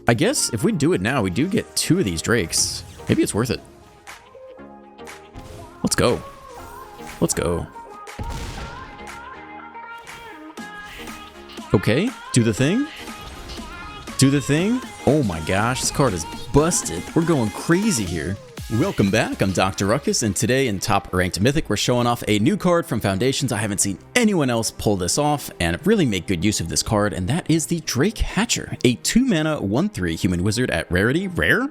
I guess if we do it now, we do get 2 of these Drakes. Maybe it's worth it. Let's go. Let's go. Okay, do the thing. Do the thing. Oh my gosh, this card is busted. We're going crazy here. Welcome back, I'm Dr. Ruckus, and today in Top Ranked Mythic, we're showing off a new card from Foundations. I haven't seen anyone else pull this off and really make good use of this card, and that is the Drake Hatcher, a 2-mana 1/3 human wizard at rarity, rare,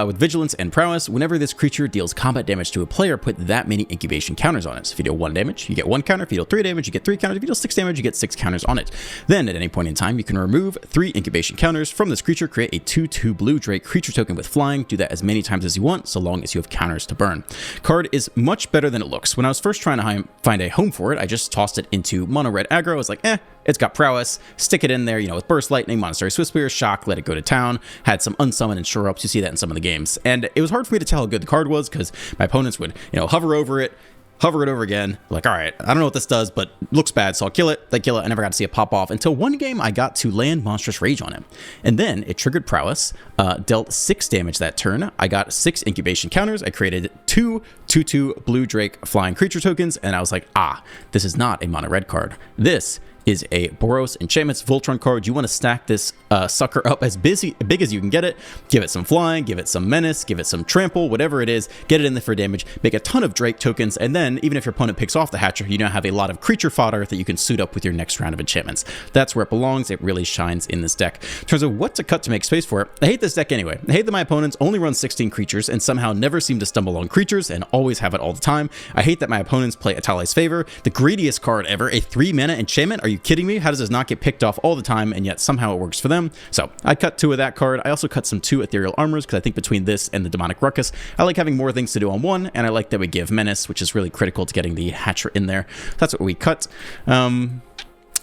with vigilance and prowess. Whenever this creature deals combat damage to a player, put that many incubation counters on it. So if you deal 1 damage, you get 1 counter. If you deal 3 damage, you get 3 counters. If you deal 6 damage, you get 6 counters on it. Then, at any point in time, you can remove 3 incubation counters from this creature, create a 2/2 blue Drake creature token with flying. Do that as many times as you want, so long as you have counters to burn. Card is much better than it looks. When I was first trying to find a home for it, I just tossed it into mono red aggro. I was like, it's got prowess, stick it in there, with burst lightning, monastery swift spear, shock, let it go to town. Had some unsummon and sure ups. You see that in some of the games, and it was hard for me to tell how good the card was because my opponents would hover over it, hover it over again, like, all right, I don't know what this does, but looks bad, so I'll kill it. They kill it. I never got to see it pop off until one game I got to land Monstrous Rage on him. And then it triggered prowess, dealt 6 damage that turn. I got 6 incubation counters. I created 2 2/2 blue Drake flying creature tokens, and I was like, this is not a mono red card. This is a Boros Enchantments Voltron card. You want to stack this sucker up as big as you can get it. Give it some flying, give it some menace, give it some trample, whatever it is. Get it in there for damage. Make a ton of Drake tokens, and then even if your opponent picks off the Hatcher, you now have a lot of creature fodder that you can suit up with your next round of enchantments. That's where it belongs. It really shines in this deck. In terms of what to cut to make space for it, I hate this deck anyway. I hate that my opponents only run 16 creatures and somehow never seem to stumble on creatures and always have it all the time. I hate that my opponents play Atali's Favor, the greediest card ever, a 3-mana enchantment. Are you kidding me? How does this not get picked off all the time, and yet somehow it works for them? So I cut 2 of that card. I also cut some 2 Ethereal Armors because I think between this and the Demonic Ruckus, I like having more things to do on one, and I like that we give Menace, which is really critical to getting the Hatcher in there. That's what we cut. In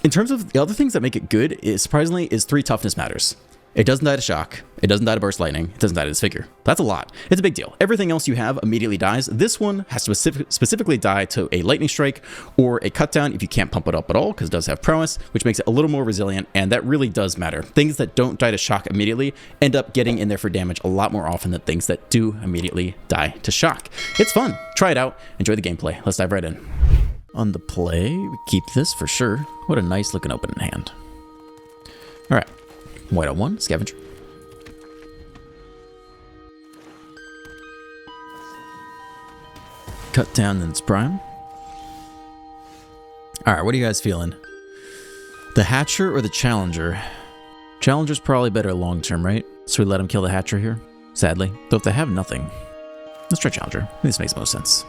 terms of the other things that make it good, surprisingly, is 3 toughness matters. It doesn't die to shock. It doesn't die to burst lightning. It doesn't die to disfigure. That's a lot. It's a big deal. Everything else you have immediately dies. This one has to specifically die to a lightning strike or a cut down if you can't pump it up at all, because it does have prowess, which makes it a little more resilient, and that really does matter. Things that don't die to shock immediately end up getting in there for damage a lot more often than things that do immediately die to shock. It's fun. Try it out. Enjoy the gameplay. Let's dive right in. On the play, we keep this for sure. What a nice looking opening hand. All right. White on 1, Scavenger. Cut down, then it's Prime. Alright, what are you guys feeling? The Hatcher or the Challenger? Challenger's probably better long term, right? So we let him kill the Hatcher here? Sadly. Though if they have nothing, let's try Challenger. I think this makes most sense.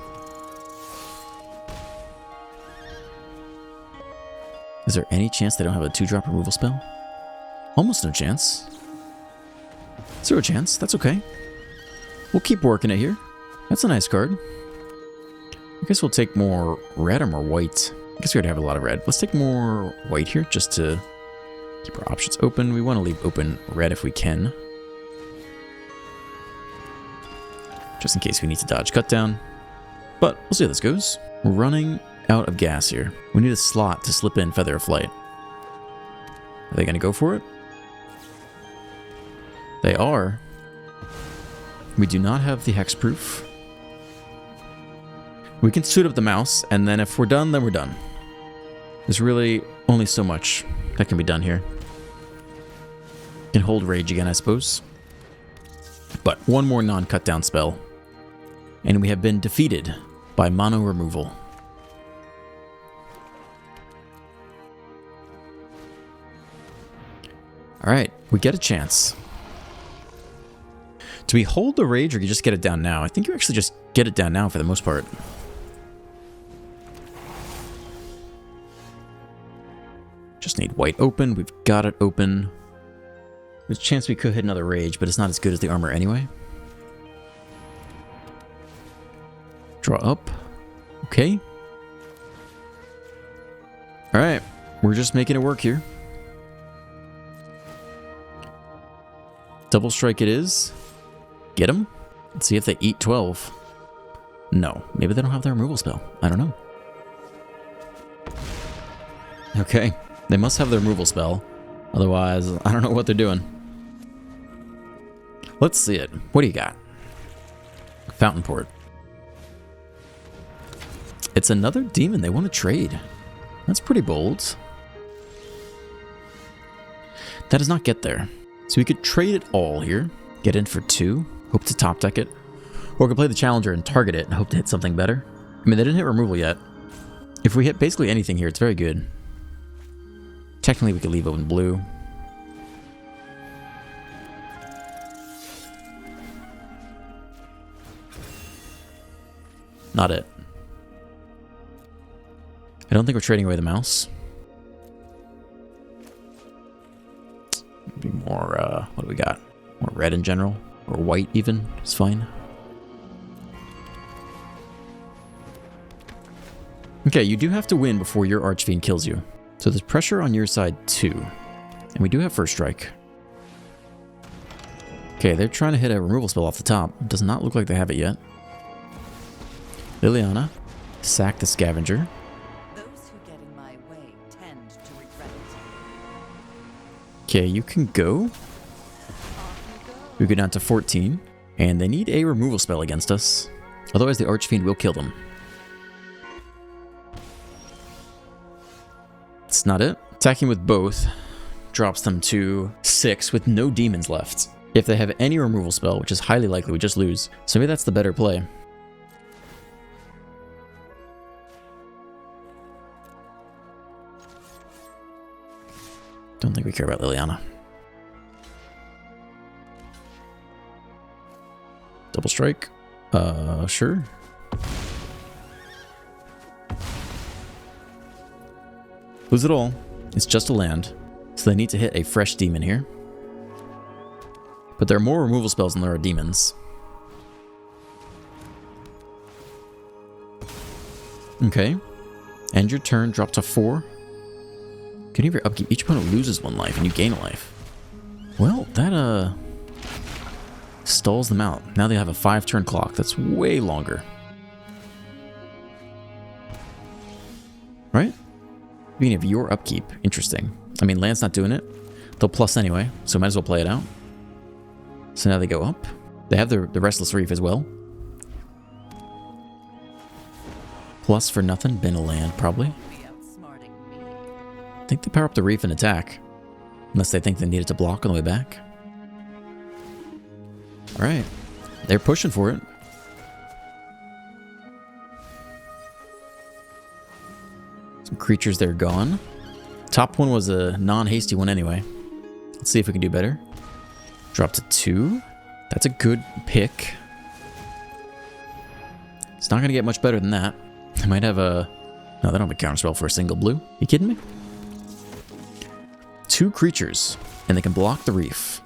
Is there any chance they don't have a 2-drop removal spell? Almost no chance. 0 chance. That's okay. We'll keep working it here. That's a nice card. I guess we'll take more red or more white. I guess we already have a lot of red. Let's take more white here just to keep our options open. We want to leave open red if we can, just in case we need to dodge cut down. But we'll see how this goes. We're running out of gas here. We need a slot to slip in Feather of Flight. Are they going to go for it? They are. We do not have the hexproof. We can suit up the mouse, and then if we're done, then we're done. There's really only so much that can be done here. Can hold Rage again, I suppose. But one more non-cut down spell, and we have been defeated by mono removal. Alright, we get a chance. Do we hold the Rage or you just get it down now? I think you actually just get it down now for the most part. Just need white open. We've got it open. There's a chance we could hit another Rage, but it's not as good as the armor anyway. Draw up. Okay. Alright, we're just making it work here. Double strike it is. Get them. Let's see if they eat 12. No, maybe they don't have their removal spell. I don't know. Okay, they must have their removal spell. Otherwise, I don't know what they're doing. Let's see it. What do you got? Fountain Port. It's another demon they want to trade. That's pretty bold. That does not get there. So we could trade it all here. Get in for 2. Hope to top deck it. Or we could play the Challenger and target it and hope to hit something better. I mean, they didn't hit removal yet. If we hit basically anything here, it's very good. Technically, we could leave open blue. Not it. I don't think we're trading away the mouse. Maybe more, what do we got? More red in general? Or white even? It's fine. Okay, you do have to win before your Archfiend kills you. So there's pressure on your side too. And we do have first strike. Okay, they're trying to hit a removal spell off the top. Does not look like they have it yet. Liliana, sack the Scavenger. Those who get in my way tend to regret it. Okay, you can go. We go down to 14. And they need a removal spell against us. Otherwise the Archfiend will kill them. That's not it. Attacking with both drops them to 6 with no demons left. If they have any removal spell, which is highly likely, we just lose. So maybe that's the better play. Don't think we care about Liliana. Double strike? Sure. Lose it all. It's just a land. So they need to hit a fresh demon here. But there are more removal spells than there are demons. Okay. End your turn, drop to 4. Continue your upkeep. Each opponent loses 1 life and you gain a life. Well, that stalls them out. Now they have a 5-turn clock. That's way longer. Right? Beginning of your upkeep. Interesting. I mean, land's not doing it. They'll plus anyway, so might as well play it out. So now they go up. They have the Restless Reef as well. Plus for nothing. Been a land, probably. I think they power up the Reef and attack. Unless they think they need it to block on the way back. Alright. They're pushing for it. Some creatures there gone. Top one was a non-hasty one anyway. Let's see if we can do better. Drop to 2. That's a good pick. It's not going to get much better than that. I might have a... No, they don't have a counterspell for a single blue. You kidding me? 2 creatures, and they can block the Reef.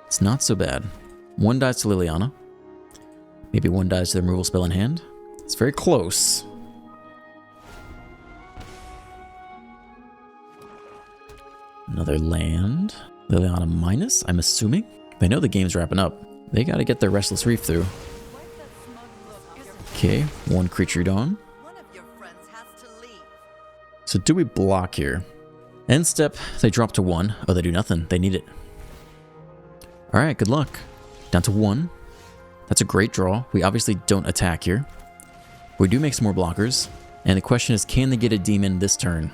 It's not so bad. 1 dies to Liliana. Maybe 1 dies to the removal spell in hand. It's very close. Another land. Liliana minus, I'm assuming. They know the game's wrapping up. They gotta get their Restless Reef through. Okay, 1 creature gone. So do we block here? End step, they drop to 1. Oh, they do nothing. They need it. Alright, good luck. Down to 1. That's a great draw. We obviously don't attack here. We do make some more blockers. And the question is, can they get a demon this turn?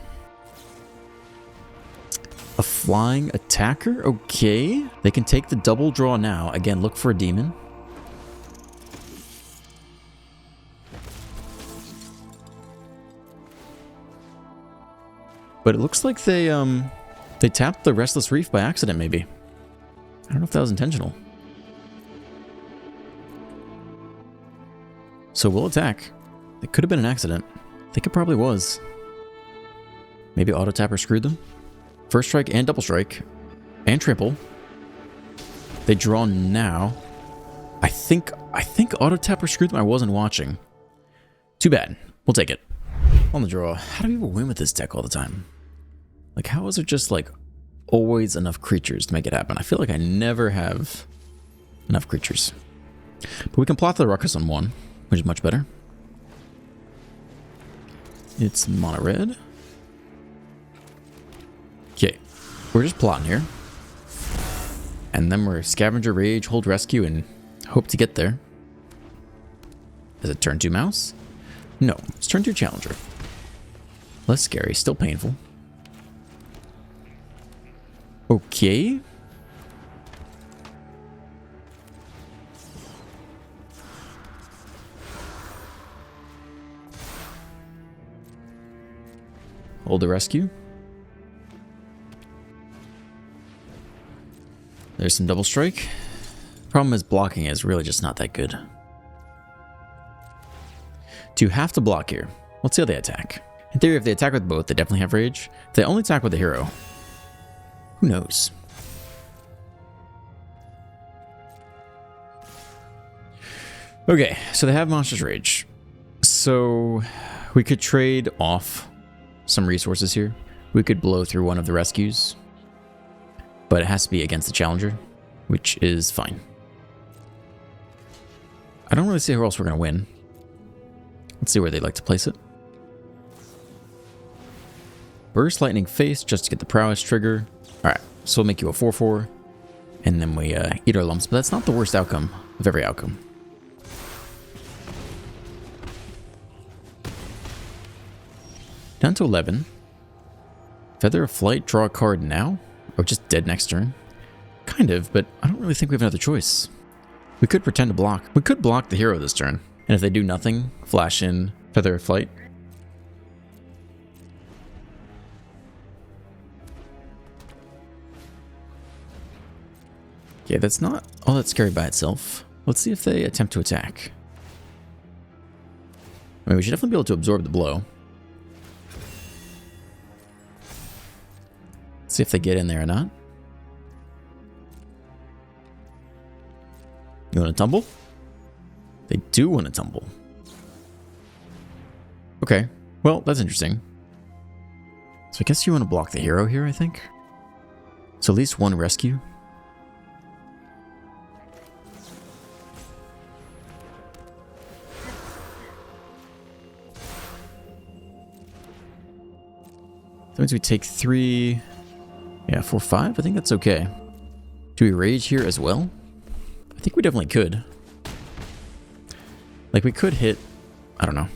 A flying attacker? Okay. They can take the double draw now. Again, look for a demon. But it looks like they tapped the Restless Reef by accident, maybe. I don't know if that was intentional. So we'll attack. It could have been an accident. I think it probably was. Maybe auto tapper screwed them. First strike and double strike. And trample. They draw now. I think auto tapper screwed them. I wasn't watching. Too bad. We'll take it. On the draw. How do people win with this deck all the time? Like, how is there just, like, always enough creatures to make it happen? I feel like I never have enough creatures. But we can plot the Ruckus on 1, which is much better. It's mono red. Okay. We're just plotting here. And then we're Scavenger, Rage, hold Rescue, and hope to get there. Is it turn 2 Mouse? No, it's turn 2 Challenger. Less scary, still painful. Okay. Hold the Rescue. There's some double strike. Problem is blocking is really just not that good. Do you have to block here? Let's see how they attack. In theory, if they attack with both, they definitely have rage. If they only attack with the hero, who knows? Okay, so they have Monster's Rage. So we could trade off some resources here. We could blow through one of the rescues, but it has to be against the Challenger, which is fine. I don't really see who else we're going to win. Let's see where they'd like to place it. Burst Lightning Face just to get the prowess trigger. Alright, so we'll make you a 4/4. And then we eat our lumps, but that's not the worst outcome of every outcome. Down to 11. Feather of Flight, draw a card now? Or just dead next turn? Kind of, but I don't really think we have another choice. We could pretend to block. We could block the hero this turn. And if they do nothing, flash in Feather of Flight. Okay, that's not all that scary by itself. Let's see if they attempt to attack. I mean, we should definitely be able to absorb the blow. Let's see if they get in there or not. You want to tumble? They do want to tumble. Okay, well, that's interesting. So I guess you want to block the hero here, I think. So at least one rescue. That means we take 3... Yeah, 4, 5? I think that's okay. Do we rage here as well? I think we definitely could. Like, we could hit... I don't know.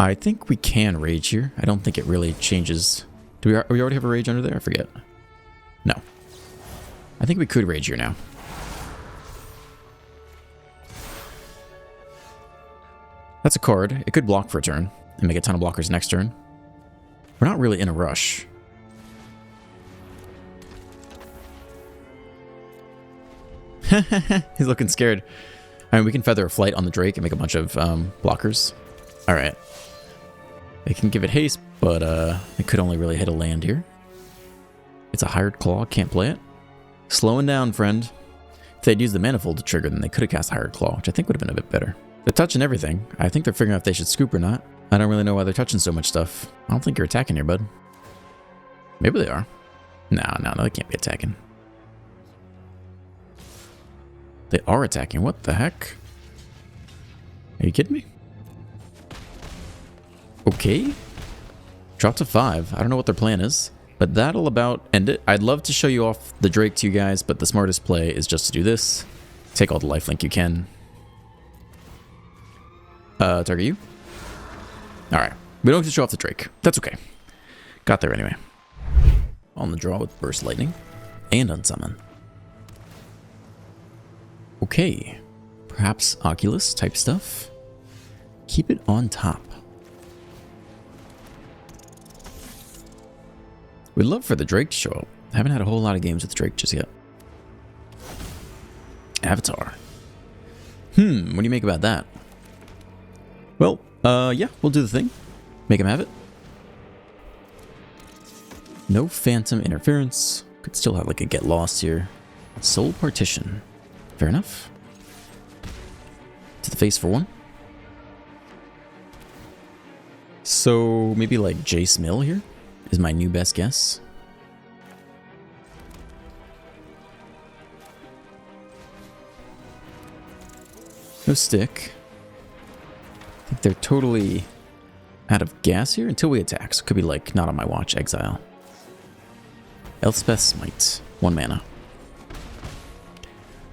I think we can rage here. I don't think it really changes... Do we already have a rage under there? I forget. No. I think we could rage here now. That's a card. It could block for a turn and make a ton of blockers next turn. We're not really in a rush. He's looking scared. I mean, we can Feather a Flight on the Drake and make a bunch of blockers. Alright. They can give it haste, but it could only really hit a land here. It's a Hired Claw, can't play it. Slowing down, friend. If they'd used the Manifold to trigger, then they could have cast Hired Claw, which I think would have been a bit better. They're touching everything. I think they're figuring out if they should scoop or not. I don't really know why they're touching so much stuff. I don't think you're attacking here, bud. Maybe they are. No, they can't be attacking. They are attacking. What the heck? Are you kidding me? Okay. Drop to 5. I don't know what their plan is, but that'll about end it. I'd love to show you off the Drake to you guys, but the smartest play is just to do this. Take all the lifelink you can. Target you. Alright. We don't have to show off the Drake. That's okay. Got there anyway. On the draw with Burst Lightning and Unsummon. Okay. Perhaps Oculus type stuff. Keep it on top. We'd love for the Drake to show up. Haven't had a whole lot of games with Drake just yet. Avatar. What do you make about that? Well, yeah, we'll do the thing. Make him have it. No Phantom Interference. Could still have like a Get Lost here. Soul Partition. Fair enough. To the face for 1. So maybe like Jace Mill here is my new best guess. No stick. I think they're totally out of gas here until we attack. So it could be like not on my watch, exile. Elspeth Smite. 1 mana.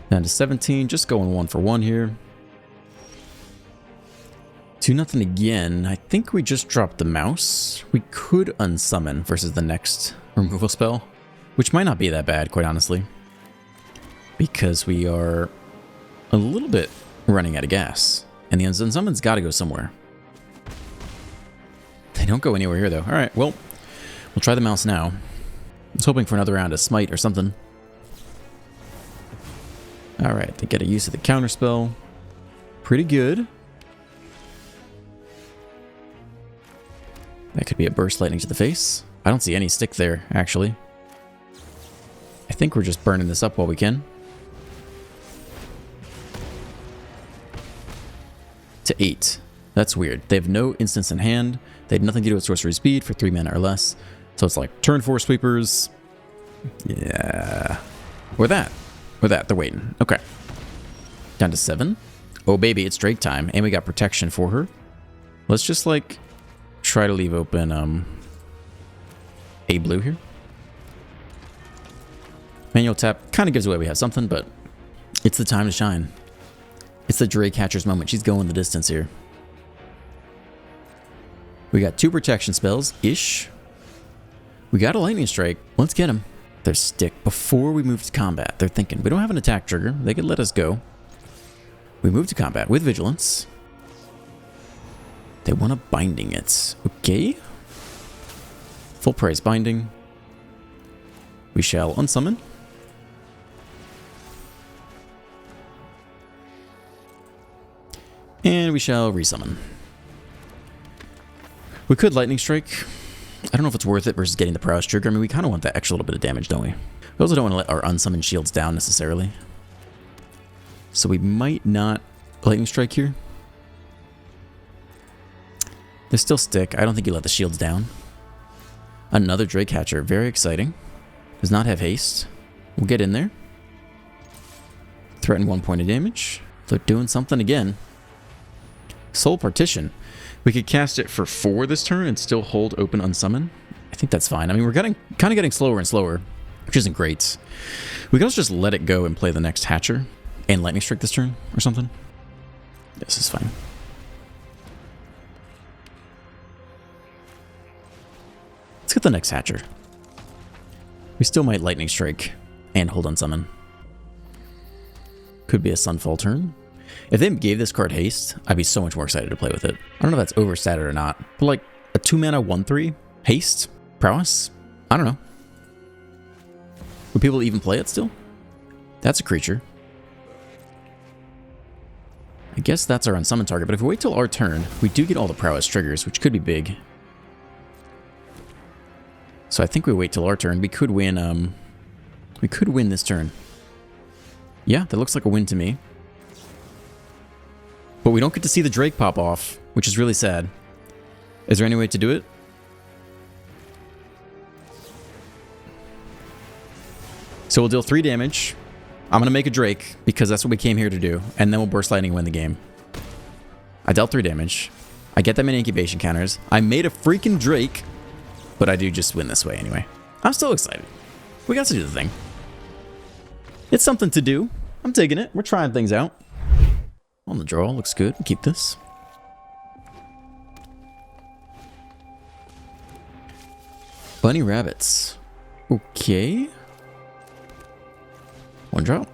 Down to 17. Just going 1 for 1 here. 2-0 again. I think we just dropped the mouse. We could unsummon versus the next removal spell, which might not be that bad, quite honestly, because we are a little bit running out of gas, and the unsummon's got to go somewhere. They don't go anywhere here, though. All right, well, we'll try the mouse now. I was hoping for another round of smite or something. All right, they get a use of the counter spell. Pretty good. That could be a burst lightning to the face. I don't see any stick there, actually. I think we're just burning this up while we can. To 8. That's weird. They have no instants in hand. They had nothing to do with sorcery speed for 3 mana or less. So it's like turn 4 sweepers. Yeah. Or that. Or that. They're waiting. Okay. Down to 7. Oh, baby, it's Drake time. And we got protection for her. Let's just, like, try to leave open a blue here. Manual tap kind of gives away we have something, but it's the time to shine. It's the Drake Hatcher's moment. She's going the distance here. We got 2 protection spells-ish. We got a lightning strike. Let's get them. Their stick. Before we move to combat, they're thinking, we don't have an attack trigger. They could let us go. We move to combat with vigilance. They want a binding it. Okay. Full price binding. We shall unsummon. And we shall resummon. We could lightning strike. I don't know if it's worth it versus getting the prowess trigger. I mean, we kind of want that extra little bit of damage, don't we? We also don't want to let our unsummoned shields down necessarily. So we might not lightning strike here. They still stick. I don't think you let the shields down. Another Drake Hatcher. Very exciting. Does not have haste. We'll get in there. Threaten 1 point of damage. They're doing something again. Soul Partition. We could cast it for 4 this turn and still hold open unsummon. I think that's fine. I mean, we're kind of getting slower and slower, which isn't great. We can also just let it go and play the next Hatcher and lightning strike this turn or something. This is fine. Let's get the next Hatcher. We still might lightning strike and hold unsummon. Could be a Sunfall turn. If they gave this card haste, I'd be so much more excited to play with it. I don't know if that's overstated or not, but like a 2 mana 1/3 haste prowess. I don't know. Would people even play it still? That's a creature. I guess that's our unsummon target. But if we wait till our turn, we do get all the prowess triggers, which could be big. So I think we wait till our turn. We could win. We could win this turn. Yeah, that looks like a win to me. But we don't get to see the Drake pop off, which is really sad. Is there any way to do it? So we'll deal 3 damage. I'm going to make a Drake, because that's what we came here to do. And then we'll Burst Lightning and win the game. I dealt 3 damage. I get them in incubation counters. I made a freaking Drake. But I do just win this way anyway. I'm still excited. We got to do the thing. It's something to do. I'm taking it. We're trying things out. On the draw, looks good. Keep this. Bunny rabbits. Okay. 1 drop.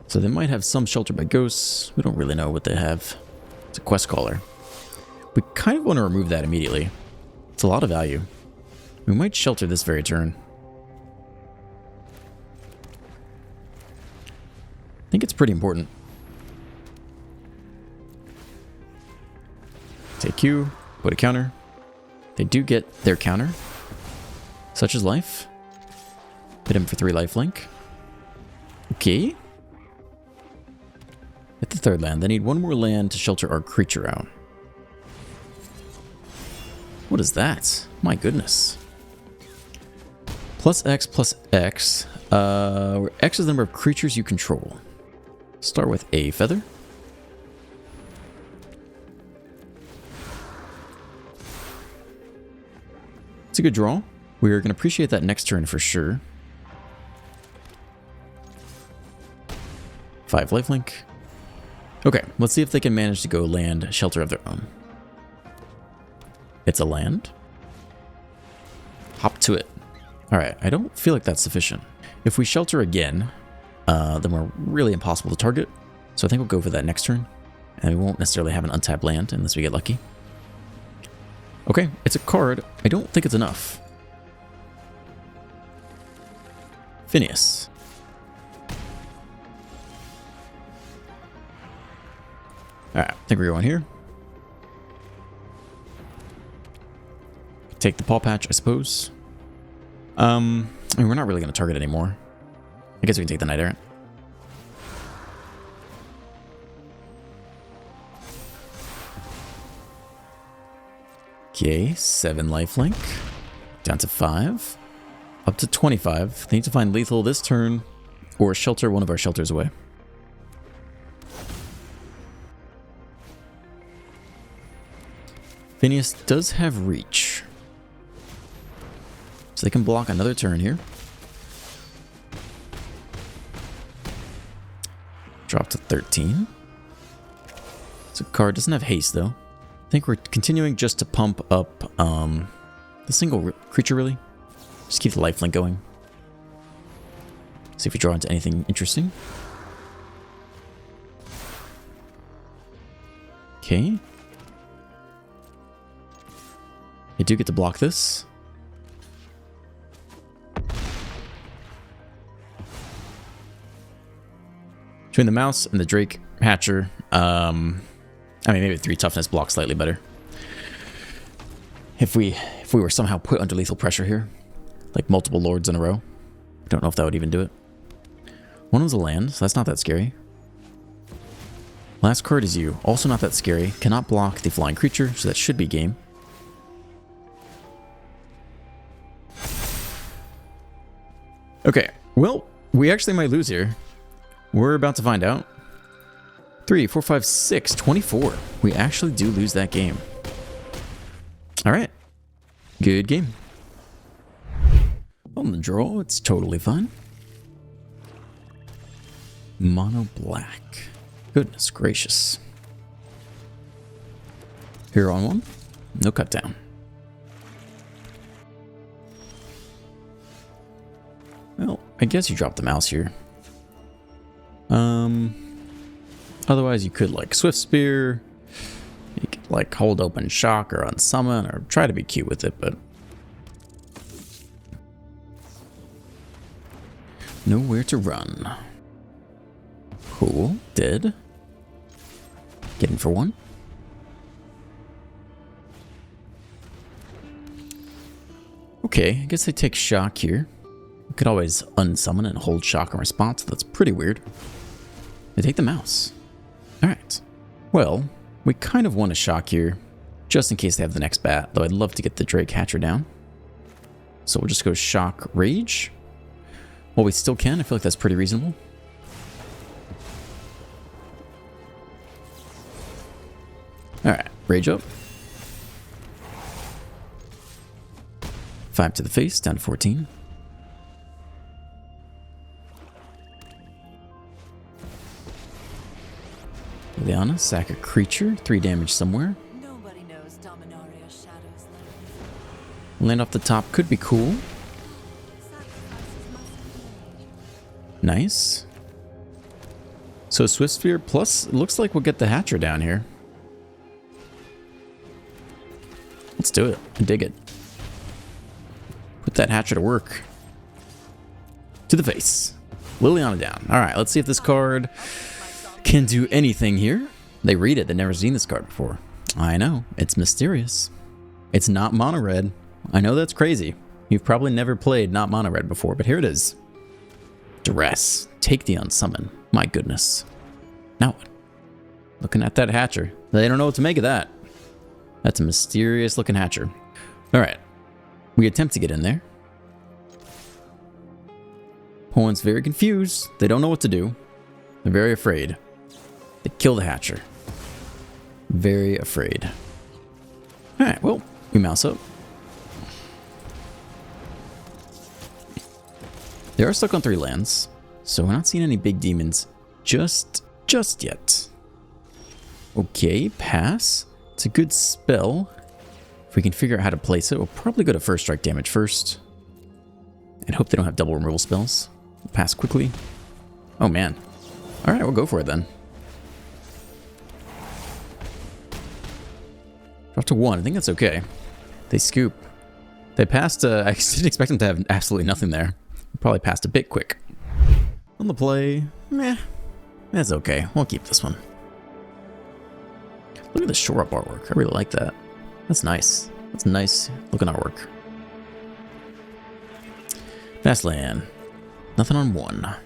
So they might have some shelter by ghosts. We don't really know what they have. It's a quest caller. We kind of want to remove that immediately. It's a lot of value. We might shelter this very turn. I think it's pretty important. Take Q, put a counter. They do get their counter. Such is life. Hit him for 3 lifelink. Okay. At the 3rd land, they need 1 more land to shelter our creature out. What is that? My goodness. Plus X plus X. Where X is the number of creatures you control. Start with a feather. a good draw. We're going to appreciate that next turn for sure. 5 lifelink. Okay, let's see if they can manage to go land Shelter of their own. It's a land. Hop to it. Alright, I don't feel like that's sufficient. If we Shelter again, then we're really impossible to target. So I think we'll go for that next turn. And we won't necessarily have an untapped land unless we get lucky. Okay, it's a card. I don't think it's enough. Phineas. Alright, I think we're going here. Take the paw patch, I suppose. I mean, we're not really going to target anymore. I guess we can take the Knight Errant. Okay, 7 lifelink. Down to 5. Up to 25. They need to find lethal this turn or shelter one of our shelters away. Phineas does have reach. So they can block another turn here. Drop to 13. So card doesn't have haste though. I think we're continuing just to pump up the single creature really. Just keep the lifelink going. See if we draw into anything interesting. Okay. You do get to block this. Between the mouse and the Drake Hatcher, I mean maybe 3 toughness blocks slightly better. If we were somehow put under lethal pressure here, like multiple lords in a row, I don't know if that would even do it. One was a land, so that's not that scary. Last card is you, also not that scary. Cannot block the flying creature, so that should be game. Okay, well, we actually might lose here. We're about to find out. 3, 4, 5, 6, 24. We actually do lose that game. Alright. Good game. On the draw, it's totally fine. Mono black. Goodness gracious. Here on 1. No cut down. Well, I guess you drop the mouse here. Otherwise you could like Swift Spear. You could like hold open shock or unsummon or try to be cute with it, but nowhere to run. Cool. Dead. Getting for 1. Okay, I guess they take shock here. We could always unsummon and hold shock in response. That's pretty weird. They take the mouse. Alright. Well, we kind of want a shock here, just in case they have the next bat, though I'd love to get the Drake Hatcher down. So we'll just go shock rage. Well, we still can. I feel like that's pretty reasonable. Alright, rage up. 5 to the face, down to 14. Liana, sack a creature, 3 damage somewhere. Nobody knows Dominaria's shadows live. Land off the top could be cool. Nice. So Swift Sphere plus, it looks like we'll get the Hatcher down here. Let's do it. I dig it. Put that Hatcher to work. To the face. Liliana down. Alright, let's see if this card can do anything here. They read it. They've never seen this card before. I know. It's mysterious. It's not mono red. I know that's crazy. You've probably never played not mono red before, but here it is. Duress. Take the unsummon. My goodness. Now what? Looking at that Hatcher. They don't know what to make of that. That's a mysterious looking Hatcher. Alright. We attempt to get in there. Opponent's very confused. They don't know what to do. They're very afraid. They kill the Hatcher. Very afraid. Alright, well, we mouse up. They are stuck on 3 lands, so we're not seeing any big demons just yet. Okay, pass. It's a good spell. If we can figure out how to place it, we'll probably go to first strike damage first. And hope they don't have double removal spells. We'll pass quickly. Oh man. Alright, we'll go for it then. Drop to 1, I think that's okay. They scoop. They passed, I didn't expect them to have absolutely nothing there. Probably passed a bit quick. On the play, meh. That's okay, we'll keep this one. Look at the shore up artwork, I really like that. That's nice. That's nice looking artwork. Fast land. Nothing on 1.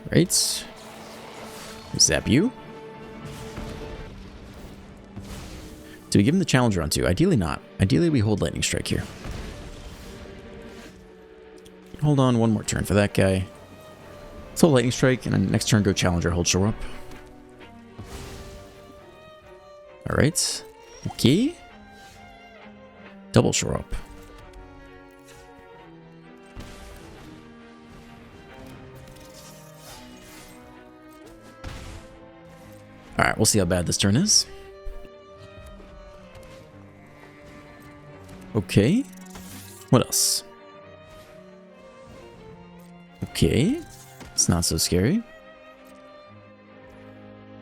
Alright. Zap you. Do we give him the challenger on 2? Ideally not. Ideally we hold lightning strike here. Hold on 1 more turn for that guy. Let's hold lightning strike and then next turn go challenger, hold shore up. Alright. Okay. Double shore up. Alright, we'll see how bad this turn is. Okay. What else? Okay. It's not so scary.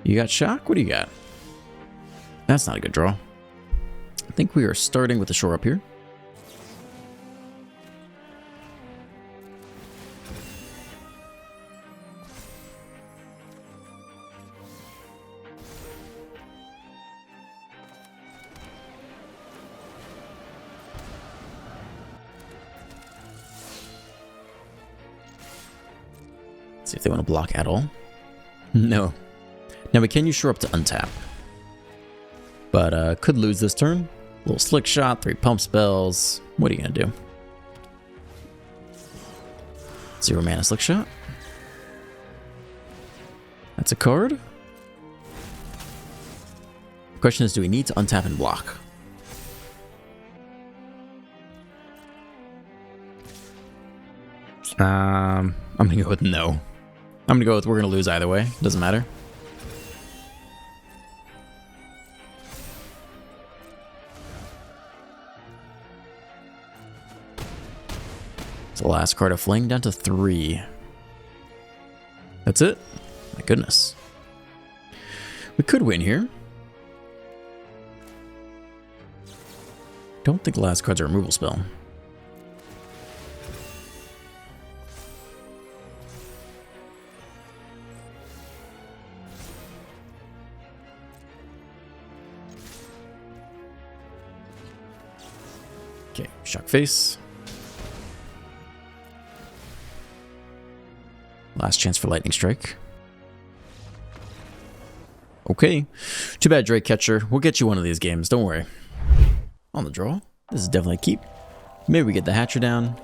You got shock? What do you got? That's not a good draw. I think we are starting with the shore up here. See if they want to block at all. No. Now we can use shore up to untap. But could lose this turn. A little slick shot, 3 pump spells. What are you gonna do? 0 mana slick shot. That's a card. The question is, do we need to untap and block? I'm gonna go with no. I'm gonna go with we're gonna lose either way. Doesn't matter. It's the last card of Fling down to 3. That's it? My goodness. We could win here. Don't think the last card's a removal spell. Okay, shock face. Last chance for lightning strike. Okay. Too bad, Drake Catcher. We'll get you one of these games, don't worry. On the draw. This is definitely a keep. Maybe we get the Hatcher down.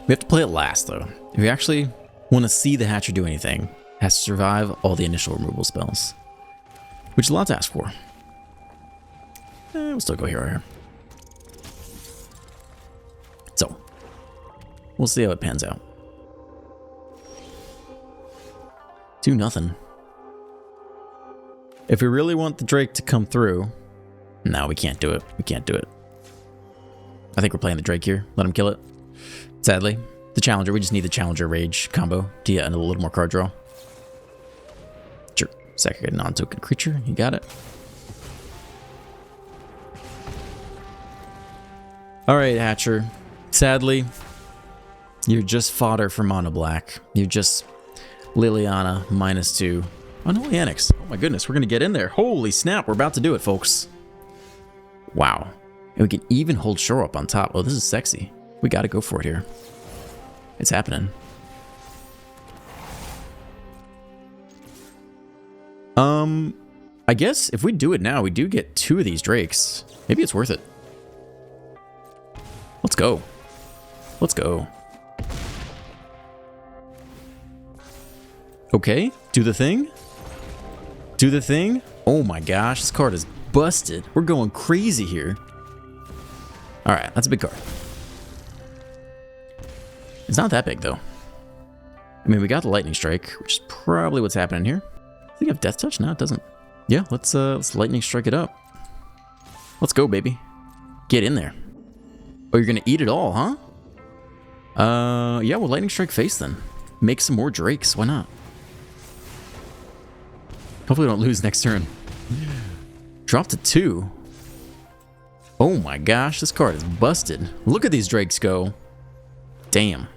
We have to play it last, though. If we actually want to see the Hatcher do anything, it has to survive all the initial removal spells. Which is a lot to ask for. We'll still go hero here. So, we'll see how it pans out. 2-0. If we really want the Drake to come through, no, we can't do it. We can't do it. I think we're playing the Drake here. Let him kill it. Sadly, the Challenger. We just need the Challenger Rage combo to get a little more card draw. Sure. Sacrifice a non-token creature. You got it. All right, Hatcher. Sadly, you're just fodder for Mono Black. You're just Liliana -2. Unholy Annex. Oh my goodness, we're going to get in there. Holy snap, we're about to do it, folks. Wow. And we can even hold shore up on top. Oh, this is sexy. We got to go for it here. It's happening. I guess if we do it now, we do get 2 of these Drakes. Maybe it's worth it. Let's go. Let's go. Okay, do the thing. Do the thing. Oh my gosh, this card is busted. We're going crazy here. Alright, that's a big card. It's not that big, though. I mean, we got the Lightning Strike, which is probably what's happening here. I think I have Death Touch? No, it doesn't. Yeah, let's Lightning Strike it up. Let's go, baby. Get in there. Oh, you're gonna eat it all, huh? Yeah, well, Lightning Strike face then. Make some more Drakes, why not? Hopefully we don't lose next turn. Drop to 2. Oh my gosh, this card is busted. Look at these Drakes go. Damn.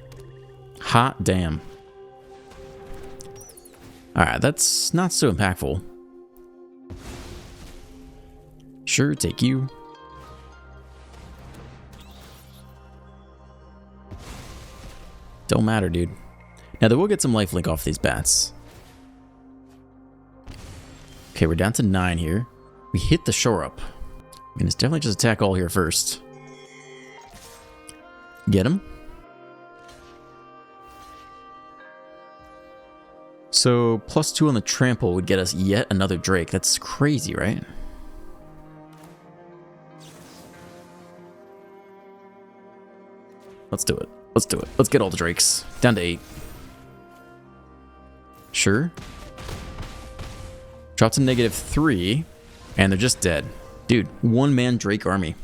Hot damn. Alright, that's not so impactful. Sure, take you. Don't matter, dude. Now, they will get some lifelink off these bats. Okay, we're down to 9 here. We hit the shore up. I mean, it's definitely just attack all here first. Get him. So, +2 on the trample would get us yet another Drake. That's crazy, right? Let's do it. Let's do it. Let's get all the Drakes. Down to 8. Sure. Drop to -3, and they're just dead. Dude, 1-man Drake army.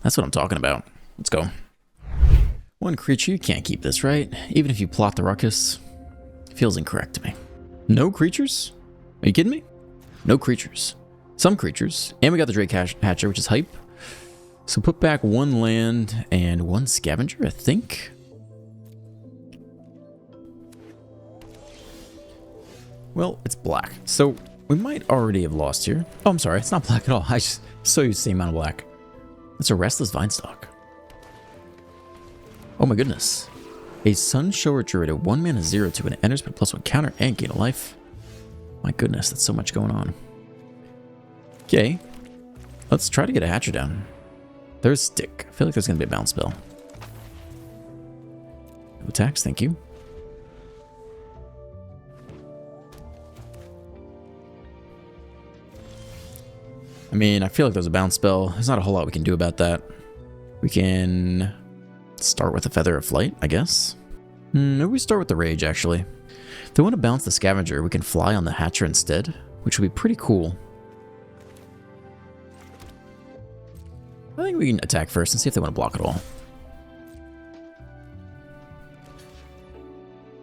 That's what I'm talking about. Let's go. 1 creature, you can't keep this, right? Even if you plot the ruckus. Feels incorrect to me. No creatures? Are you kidding me? No creatures. Some creatures. And we got the Drake Hatcher, which is hype. So put back 1 land and 1 scavenger, I think. Well, it's black. So we might already have lost here. Oh, I'm sorry. It's not black at all. I just so used the same amount of black. That's a Restless Vinestalk. Oh my goodness. A Sunshower Druid, a 1-mana 0/2, and it enters with +1 counter and gain a life. My goodness, that's so much going on. Okay. Let's try to get a Hatcher down. There's Stick. I feel like there's going to be a bounce spell. No attacks, thank you. I mean, I feel like there's a bounce spell. There's not a whole lot we can do about that. We can start with a Feather of Flight, I guess. Maybe we start with the Rage, actually. If they want to bounce the Scavenger, we can fly on the Hatcher instead, which would be pretty cool. I think we can attack first and see if they want to block at all.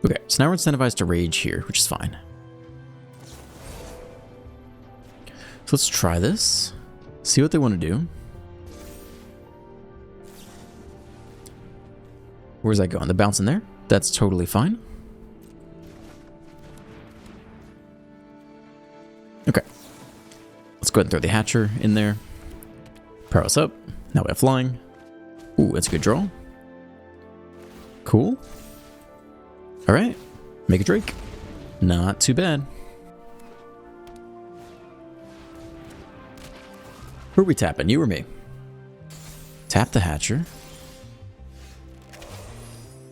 Okay, so now we're incentivized to Rage here, which is fine. So let's try this, see what they want to do. Where's that going? The bounce in there? That's totally fine. Okay. Let's go ahead and throw the Hatcher in there. Power us up. Now we have flying. Ooh, that's a good draw. Cool. Alright. Make a Drake. Not too bad. Who are we tapping? You or me? Tap the Hatcher.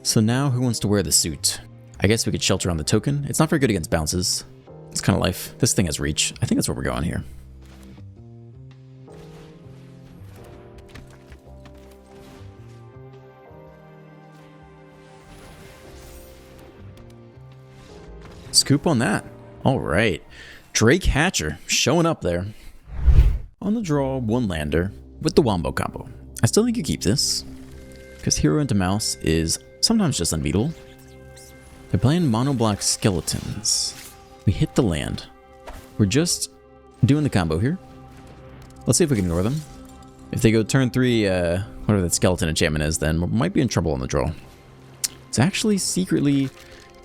So now who wants to wear the suit? I guess we could shelter on the token. It's not very good against bounces. It's kind of life. This thing has reach. I think that's where we're going here. Scoop on that. All right. Drake Hatcher showing up there. On the draw, 1 lander with the Wombo combo. I still think you keep this, because Hero into Mouse is sometimes just unbeatable. They're playing mono black skeletons. We hit the land. We're just doing the combo here. Let's see if we can ignore them. If they go turn 3, whatever that skeleton enchantment is, then we might be in trouble on the draw. It's actually secretly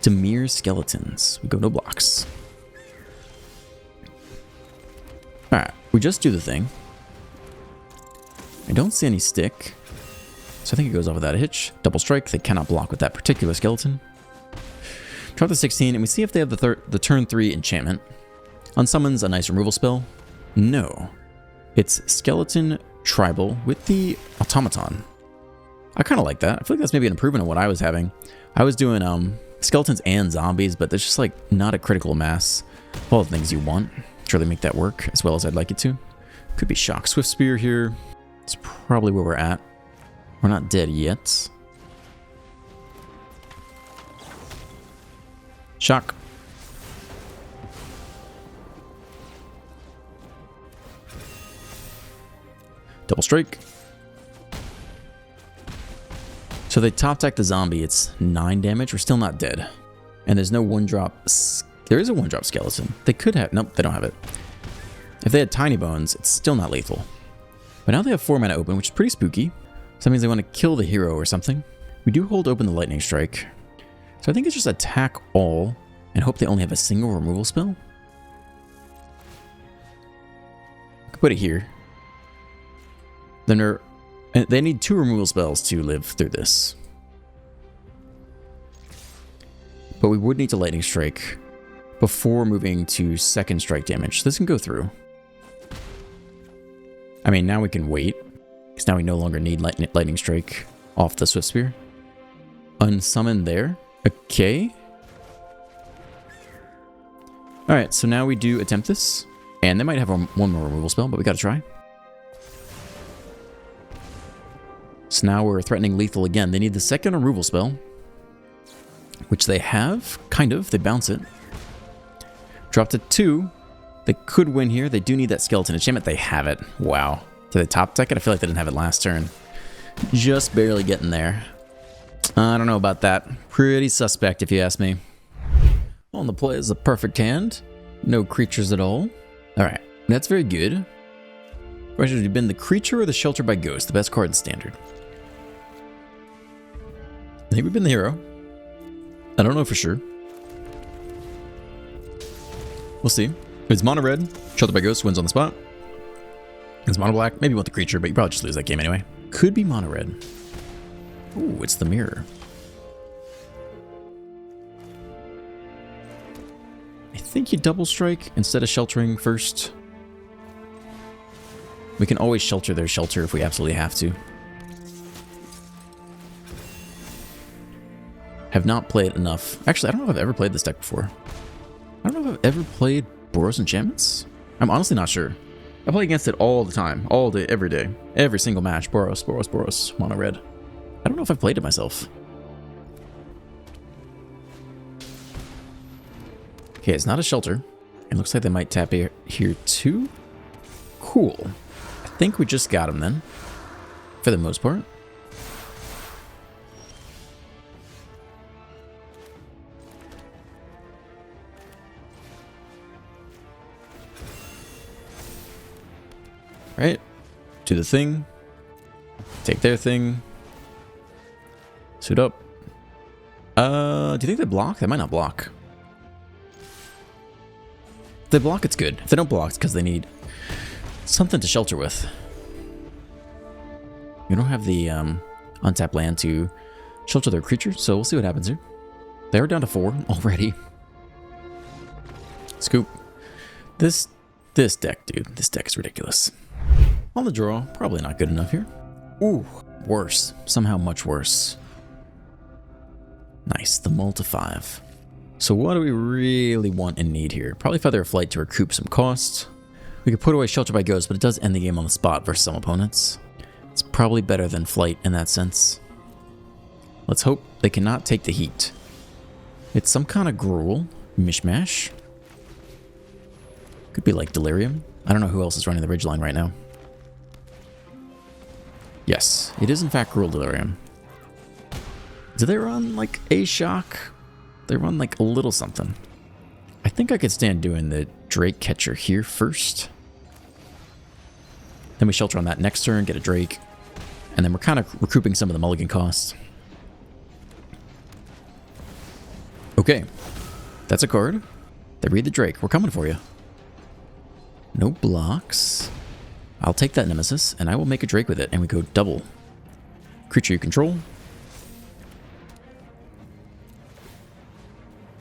Demir Skeletons. We go no blocks. Alright, we just do the thing. I don't see any stick, so I think it goes off without a hitch. Double strike, they cannot block with that particular skeleton. Drop the 16, and we see if they have the turn 3 enchantment. Unsummons a nice removal spell. No. It's Skeleton Tribal with the Automaton. I kind of like that. I feel like that's maybe an improvement on what I was having. I was doing skeletons and zombies, but there's just like not a critical mass of all the things you want. Sure, they make that work as well as I'd like it to. Could be Shock Swift Spear here. It's probably where we're at. We're not dead yet. Shock. Double strike. So they top deck the zombie. It's 9 damage. We're still not dead. And there's no one drop. There is a one drop skeleton. They could have. Nope, they don't have it. If they had tiny bones, it's still not lethal. But now they have 4 mana open, which is pretty spooky. So that means they want to kill the hero or something. We do hold open the lightning strike. So I think it's just attack all and hope they only have a single removal spell. I could put it here. Then they need 2 removal spells to live through this. But we would need to lightning strike before moving to second strike damage. So this can go through. I mean, now we can wait, because now we no longer need lightning strike off the Swift Spear. Unsummon there. Okay. Alright, so now we do attempt this. And they might have one more removal spell, but we gotta try. So now we're threatening lethal again. They need the second removal spell, which they have, kind of. They bounce it. Drop to 2. They could win here. They do need that skeleton enchantment. They have it. Wow. Did they top deck it? I feel like they didn't have it last turn. Just barely getting there. I don't know about that. Pretty suspect, if you ask me. On the play is a perfect hand. No creatures at all. Alright. That's very good. Question, have you been the creature or the Shelter by Ghost? The best card in Standard. I think we've been the hero. I don't know for sure. We'll see. If it's mono red, Shelter by Ghost wins on the spot. If it's mono black, maybe you want the creature, but you probably just lose that game anyway. Could be mono red. Ooh, it's the mirror. I think you double strike instead of sheltering first. We can always shelter their shelter if we absolutely have to. Have not played enough. Actually, I don't know if I've ever played this deck before. I don't know if I've ever played Boros Enchantments. I'm honestly not sure. I play against it all the time. All day, every day. Every single match. Boros, Boros, Boros. Mono red. I don't know if I've played it myself. Okay, it's not a shelter. It looks like they might tap here too. Cool. I think we just got him then. For the most part. Right, do the thing, take their thing, suit up. Do you think they block? They might not block. If they block, it's good. If they don't block, it's because they need something to shelter with. You don't have the untapped land to shelter their creature, so we'll see what happens here. They're down to 4 already. Scoop. This deck, dude, this deck is ridiculous. On the draw, probably not good enough here. Ooh, worse. Somehow much worse. Nice, the mull to 5. So what do we really want and need here? Probably Feather of Flight to recoup some cost. We could put away Shelter by Ghost, but it does end the game on the spot versus some opponents. It's probably better than Flight in that sense. Let's hope they cannot take the heat. It's some kind of gruel. Mishmash. Could be like Delirium. I don't know who else is running the Ridgeline right now. Yes, it is in fact Gruel Delirium. Do they run like a shock? They run like a little something. I think I could stand doing the Drake Catcher here first. Then we shelter on that next turn, get a Drake. And then we're kind of recouping some of the mulligan costs. Okay, that's a card. They read the Drake. We're coming for you. No blocks. I'll take that Nemesis, and I will make a Drake with it, and we go double. Creature you control.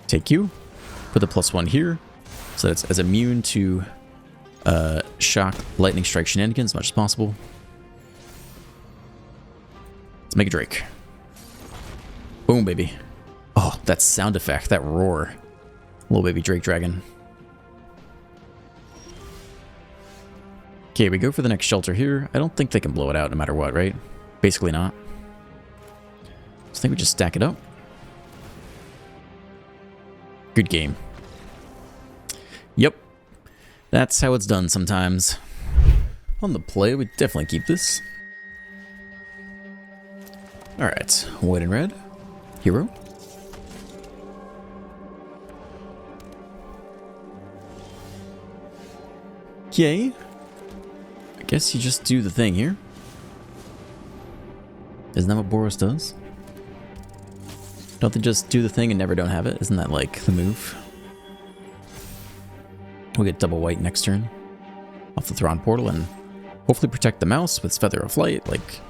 Take you. Put the +1 here, so that it's as immune to shock, lightning strike shenanigans as much as possible. Let's make a Drake. Boom, baby. Oh, that sound effect, that roar. Little baby Drake Dragon. Okay, we go for the next shelter here. I don't think they can blow it out no matter what, right? Basically not. I think we just stack it up. Good game. Yep. That's how it's done sometimes. On the play, we definitely keep this. Alright, white and red. Hero. Okay. I guess you just do the thing here. Isn't that what Boros does? Don't they just do the thing and never don't have it? Isn't that like the move? We'll get double white next turn. Off the Thrawn portal and hopefully protect the mouse with Feather of Flight. Like,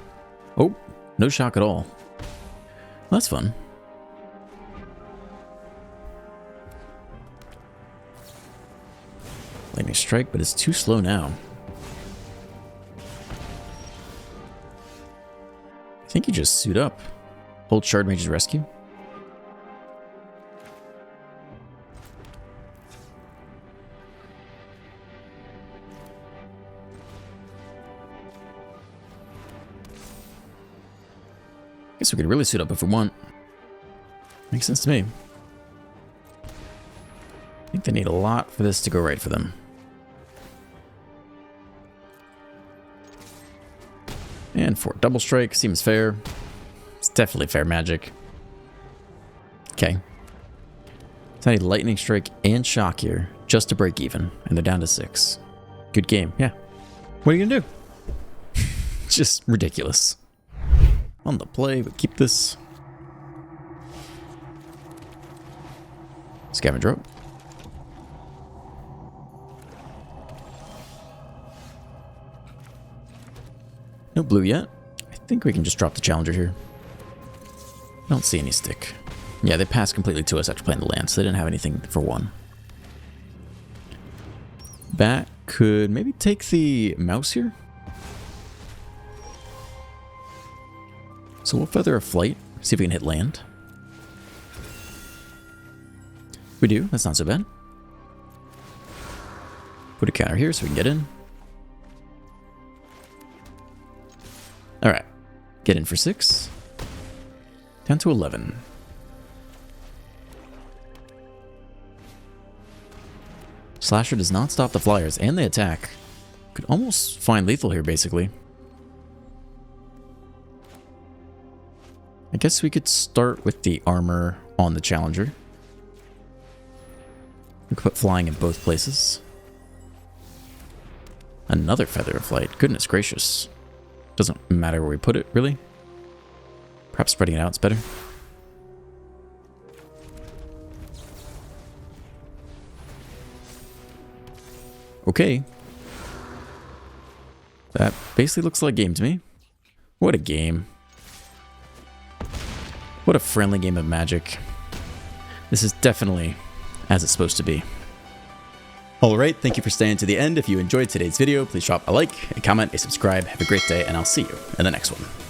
oh, no shock at all. Well, that's fun. Lightning Strike, but it's too slow now. I think you just suit up. Hold Shard Mage's Rescue. Guess we could really suit up if we want. Makes sense to me. I think they need a lot for this to go right for them. And for double strike, seems fair. It's definitely fair magic. Okay. So I need lightning strike and shock here just to break even, and they're down to 6. Good game, yeah. What are you gonna do? It's just ridiculous. On the play, but keep this. Scavenger up. No blue yet. I think we can just drop the challenger here. I don't see any stick. Yeah, they passed completely to us after playing the land, so they didn't have anything for 1. Bat could maybe take the mouse here. So we'll Feather of Flight, see if we can hit land. We do, that's not so bad. Put a counter here so we can get in. Alright, get in for 6. Down to 11. Slasher does not stop the flyers, and they attack. Could almost find lethal here, basically. I guess we could start with the armor on the challenger. We could put flying in both places. Another Feather of Flight. Goodness gracious. Doesn't matter where we put it, really. Perhaps spreading it out is better. Okay. That basically looks like a game to me. What a game. What a friendly game of Magic. This is definitely as it's supposed to be. Alright, thank you for staying to the end. If you enjoyed today's video, please drop a like, a comment, a subscribe. Have a great day, and I'll see you in the next one.